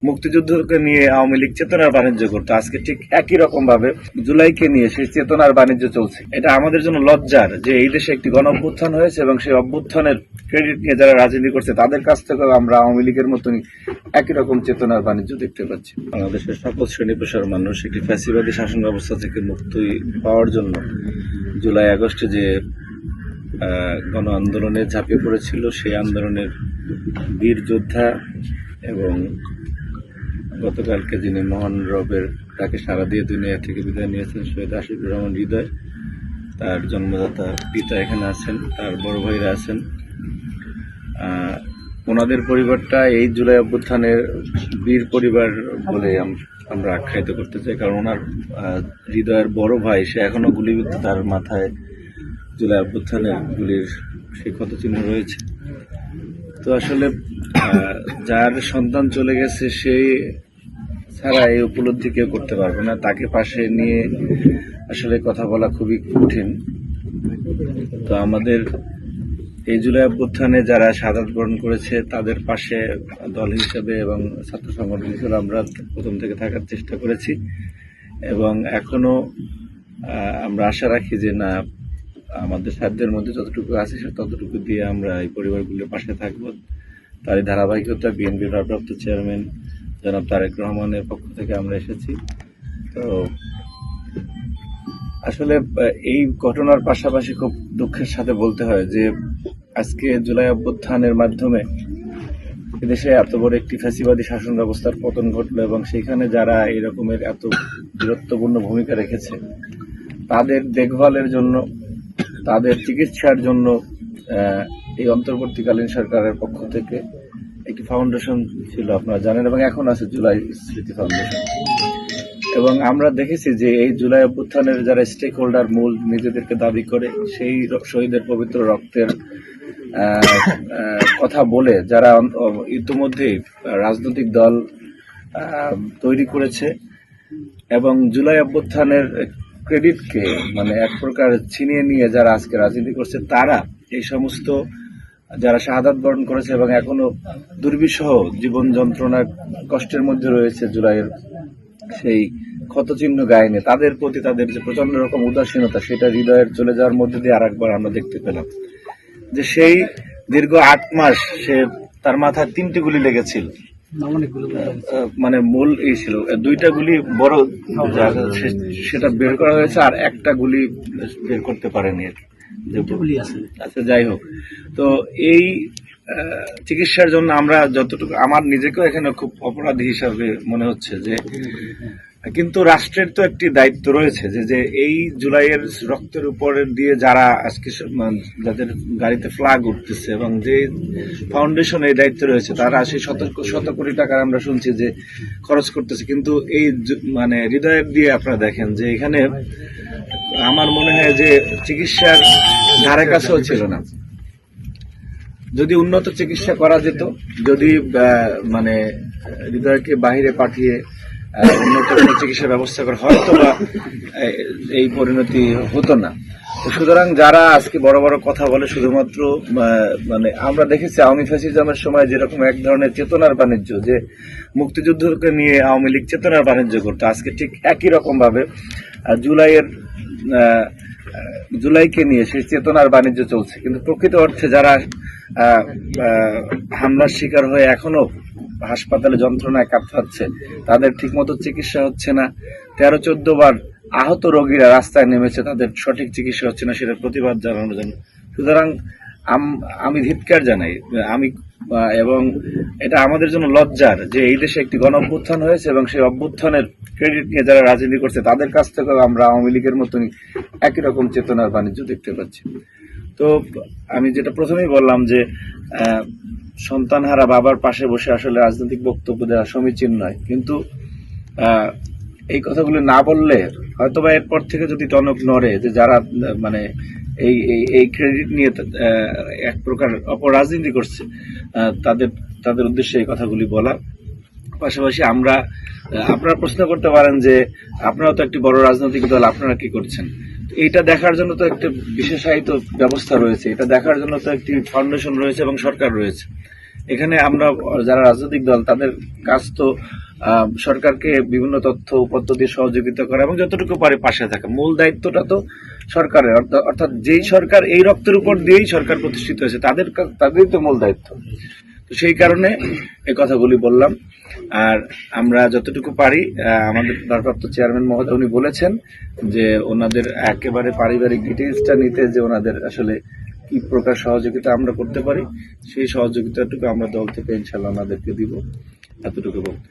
মুক্তিযুদ্ধকে নিয়ে আওয়ামী লীগ চেতনার বাণিজ্য করতো, আজকে ঠিক একই রকম ভাবে জুলাইকে নিয়ে সেই চেতনার বাণিজ্য চলছে। এটা আমাদের জন্য লজ্জার যে এই দেশে একটি গণ অভ্যুত্থান হয়েছে এবং সেই অভ্যুত্থানের ক্রেডিট নিয়ে যারা রাজনীতি করছে তাদের কাছ থেকে আমরা আওয়ামী লীগের মতনই একই রকম চেতনার বাণিজ্য দেখতে পাচ্ছি। বাংলাদেশের সকল শ্রেণী পেশার মানুষ একটি ফ্যাসিবাদী শাসন ব্যবস্থা থেকে মুক্তি পাওয়ার জন্য জুলাই আগস্টে যে গণ আন্দোলনে ঝাঁপিয়ে পড়েছিল, সেই আন্দোলনের বীর যোদ্ধা এবং গতকালকে যিনি মহান রবের তাকে সারা দিয়ে দুনিয়া থেকে বিদায় নিয়েছেন শহীদ আশিকুর রহমান হৃদয়, তার জন্মদাতা পিতা এখানে আছেন, তার বড় ভাইরা আছেন। ওনাদের পরিবারটা এই জুলাই অভ্যুত্থানের বীর পরিবার বলে আমরা আখ্যায়িত করতে চাই, কারণ ওনার হৃদয়ের বড় ভাই সে এখনো গুলিবিদ্ধ, তার মাথায় জুলাই অভ্যুত্থানের গুলির সেই ক্ষতচিহ্ন রয়েছে। তো আসলে যার সন্তান চলে গেছে সেই ছাড়া এই উপলব্ধি কেউ করতে পারবে না, তাকে পাশে নিয়ে আসলে কথা বলা খুবই কঠিন। তো আমাদের এই জুলাই অভ্যুত্থানে যারা শাহাদাত বরণ করেছে তাদের পাশে দল হিসেবে এবং ছাত্র সংগঠন হিসেবে আমরা প্রথম থেকে থাকার চেষ্টা করেছি এবং এখনো আমরা আশা রাখি যে না, আমাদের সাধ্যের মধ্যে যতটুকু আছে ততটুকু দিয়ে আমরা এই পরিবারগুলোর পাশে থাকব। তারই ধারাবাহিকতা বিএনপির ভারপ্রাপ্ত চেয়ারম্যান জনাব তারেক রহমানের পক্ষ থেকে আমরা এসেছি। তো আসলে এই ঘটনার পাশাপাশি খুব দুঃখের সাথে বলতে হয় যে আজকে জুলাই অভ্যুত্থানের মাধ্যমে এদেশে এত বড় একটি ফ্যাসিবাদী শাসন ব্যবস্থার পতন ঘটলো এবং সেখানে যারা এই রকমের এত বীরত্বপূর্ণ ভূমিকা রেখেছে তাদের দেখভালের জন্য, তাদের চিকিৎসার জন্য এই অন্তর্বর্তীকালীন সরকারের পক্ষ থেকে একটি ফাউন্ডেশন ছিল, আপনারা জানেন, এবং এখন আছে জুলাই স্মৃতি ফাউন্ডেশন। এবং আমরা দেখেছি যে এই জুলাই অভ্যুত্থানের যারা স্টেক হোল্ডার মূল নিজেদেরকে দাবি করে সেই শহীদের পবিত্র রক্তের কথা বলে যারা ইতিমধ্যেই রাজনৈতিক দল তৈরি করেছে এবং জুলাই অভ্যুত্থানের ক্রেডিটকে মানে এক প্রকার ছিনিয়ে নিয়ে যারা আজকে রাজনীতি করছে, তারা এই সমস্ত যারা শাহাদাত বরণ করেছে এবং এখনো দুর্বিষহ জীবন যন্ত্রণার কষ্টের মধ্যে রয়েছে জুলাইয়ের সেই ক্ষতচিহ্ন গায়ে নিয়ে, তাদের প্রতি তাদের যে প্রচন্ড রকম উদাসীনতা সেটা হৃদয়ের চলে যাওয়ার মধ্যে দিয়ে আরেকবার আমরা দেখতে পেলাম যে সেই দীর্ঘ 8 মাস সে তার মাথায় 3টি গুলি লেগেছিল, মানে মূল এই ছিল 2টা গুলি বড় সেটা বের করা হয়েছে আর একটা গুলি বের করতে পারেনি। আচ্ছা, যাই হোক, তো এই চিকিৎসার জন্য আমরা যতটুকু আমার নিজেকেও এখানে খুব অপরাধী হিসাবে মনে হচ্ছে যে, কিন্তু রাষ্ট্রের তো একটি দায়িত্ব রয়েছে যে এই জুলাইয়ের রক্তের উপরে দিয়ে যারা আজকে যাদের গাড়িতে ফ্ল্যাগ উঠতেছে এবং যে ফাউন্ডেশন এই দায়িত্ব রয়েছে তারা সেই শত কোটি টাকা আমরা শুনছি যে খরচ করতেছে, কিন্তু এই মানে হৃদয়ের দিয়ে আপনারা দেখেন যে এখানে আমার মনে হয় যে চিকিৎসার ধারে কাছেও ছিল না। যদি উন্নত চিকিৎসা করা যেত, যদি মানে হৃদয়কে বাহিরে পাঠিয়ে উন্নত কোনো চিকিৎসা ব্যবস্থা করা হয়তো বা এই পরিণতি হতো না। সুতরাং যারা আজকে বড় বড় কথা বলে শুধুমাত্র মানে আমরা দেখেছি আওয়ামী ফ্যাসিজমের সময় যেরকম এক ধরনের চেতনার বাণিজ্য, যে মুক্তিযুদ্ধকে নিয়ে আওয়ামী লীগ চেতনার বাণিজ্য করতো, আজকে ঠিক একই রকম ভাবে জুলাইকে নিয়ে সেই চেতনার বাণিজ্য চলছে। কিন্তু প্রকৃত অর্থে যারা হামলার শিকার হয়ে এখনো হাসপাতালে যন্ত্রণায় কাতরাচ্ছে, তাদের ঠিকমতো চিকিৎসা হচ্ছে না, 13-14 বার আহত রোগীরা রাস্তায় নেমেছে, তাদের সঠিক চিকিৎসা হচ্ছে না, সেটার প্রতিবাদ জানানোর জন্য। সুতরাং আমি ধিক্কার জানাই এবং এটা আমাদের জন্য লজ্জার যে এই দেশে একটি গণ অভ্যুত্থান হয়েছে এবং সেই অভ্যুত্থানের ক্রেডিট নিয়ে যারা রাজনীতি করছে তাদের কাছ থেকে আমরা আওয়ামী লীগের মতনই একই রকম চেতনার বাণিজ্য দেখতে পাচ্ছি। তো আমি যেটা প্রথমেই বললাম যে সন্তানহারা বাবার পাশে বসে আসলে রাজনৈতিক বক্তব্য দেওয়া সমীচীন নয়, কিন্তু এই কথাগুলো না বললে হয়তোবা এরপর থেকে যদি টনক নড়ে যে যারা মানে এই ক্রেডিট নিয়ে এক প্রকার অপরাজনীতি করছে তাদের উদ্দেশ্যে এই কথাগুলি বলা। পাশাপাশি আপনারা প্রশ্ন করতে পারেন যে আপনারা তো একটি বড় রাজনৈতিক দল, আপনারা কি করছেন? এইটা দেখার জন্য তো একটা বিশেষায়িত ব্যবস্থা রয়েছে, এটা দেখার জন্য তো একটি ফাউন্ডেশন রয়েছে এবং সরকার রয়েছে। এখানে আমরা যারা রাজনৈতিক দল তাদের কাজ তো সরকারকে বিভিন্ন তথ্য উপাত্ত দিয়ে সহযোগিতা করা এবং যতটুকু পারে পাশে থাকা। মূল দায়িত্বটা তো সরকারের, অর্থাৎ যেই সরকার এই রক্তের উপর দিয়েই সরকার প্রতিষ্ঠিত হয়েছে তাদেরই তো মূল দায়িত্ব। তো সেই কারণে এই কথাগুলি বললাম। আর আমরা যতটুকু পারি, আমাদের ভারপ্রাপ্ত চেয়ারম্যান মহোদয় উনি বলেছেন যে ওনাদের একেবারে পারিবারিক ডিটেইলসটা নিতে, যে ওনাদের আসলে কি প্রকার সহযোগিতা আমরা করতে পারি, সেই সহযোগিতাটুকু আমরা দল থেকে ইনশাল্লাহ ওনাদেরকে দিব, এতটুকু বলতে।